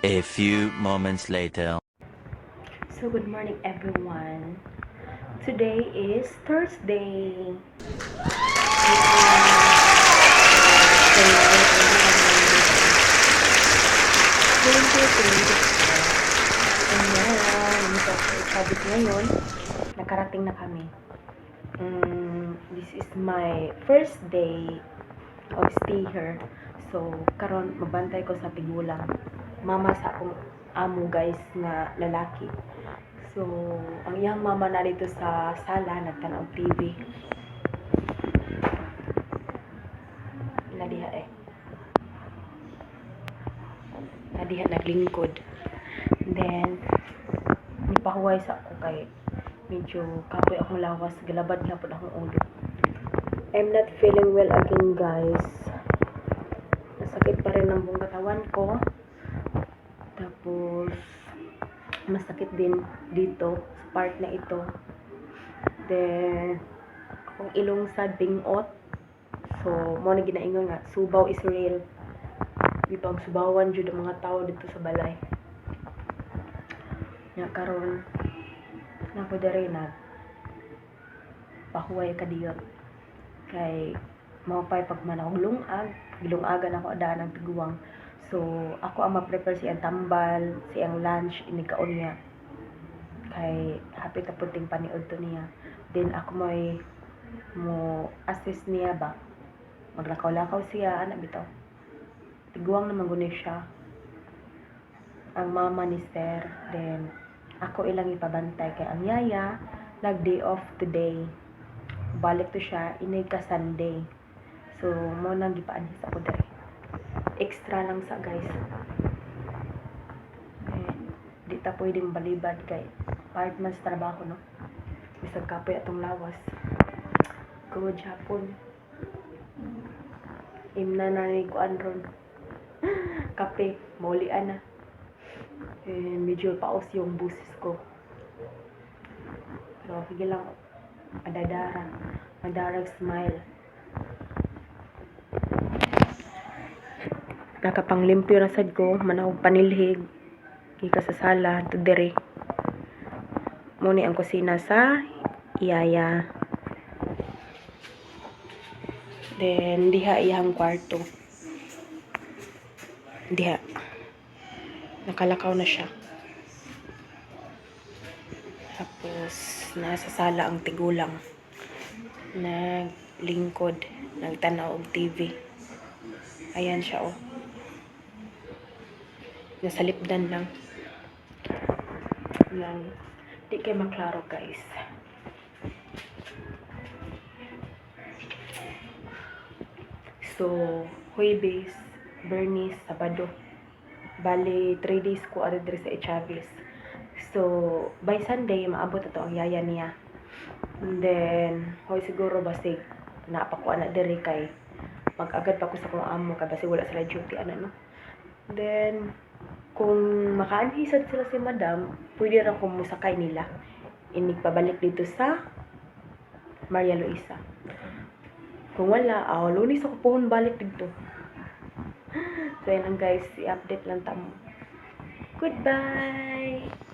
A few moments later. So good morning everyone. Today is Thursday. Sabit ngayon, nakarating na kami. This is my first day of stay here. So, karon mabantay ko sa tigulang. Mama sa akong amo guys nga lalaki. So, ang iyang mama na dito sa sala nagtanaw TV. Nadiha naglingkod. Then, nipahuway sa ako kay medyo kapoy akong lawas, galabad na po akong ulo. I'm not feeling well again guys. Masakit pa rin ang buong katawan ko. Tapos, masakit din dito sa part na ito. Then, akong ilong sa bingot. So, mo na ginaingon nga, subaw is real. Ibang subawan jud ang mga tao dito sa balay. Nya karon nako dere na pahuway ka diyon. Kay mao pay pagmanaw lungag, gilungagan ako ada ng tiguwang. So, ako ang ma-prepare siyang tambal, siyang lunch, inikaon niya. Kay hapit na puting paniod to niya. Then ako mo assist niya ba. Maglakaw-lakaw siya, ana bitaw. Tiguwang naman guni siya. Ang mama ni Sir. Then, ako ilang ipabantay kay ang yaya, nag-day off today. Balik to siya, inay ka Sunday. So, mo nang gipaanis ako dere. Extra lang sa guys. Di ta pwedeng balibad kay part man sa trabaho, no? Bisag kapoy atong lawas. Good hapon. Imna na ni kuan ron. Kape, maulian na. Medyo paos yung busis ko. Pero sige lang, madarag smile. Nakapanglimpyo na sad ko, manahog panilhig. Kika sa sala, to dere. Muni ang kusina sa iyaya. Then, diha iyang kwarto. Diha. Nakalakaw na siya. Tapos, nasa sala ang tigulang. Naglingkod. Nagtanaw og TV. Ayan siya, oh. Nasa lipdan lang. Yan. Di kayo maklaro, guys. So, Huwebes, Bernis, Sabado. Bali, 3 days ko adres sa Echavis. So, by Sunday, maabot ito ang yaya niya. And then, hoy siguro basig, napakuha na diri kay mag-agad pa ko sa kong amo kay basig wala sila duty, ano, no? Then, kung makaanhisad sila si madam, pwede rin kung musakay nila. Inig pabalik dito sa Maria Luisa. Kung wala, lunis ako pohon balik dito. So, yan lang guys, i-update lang tamo. Goodbye!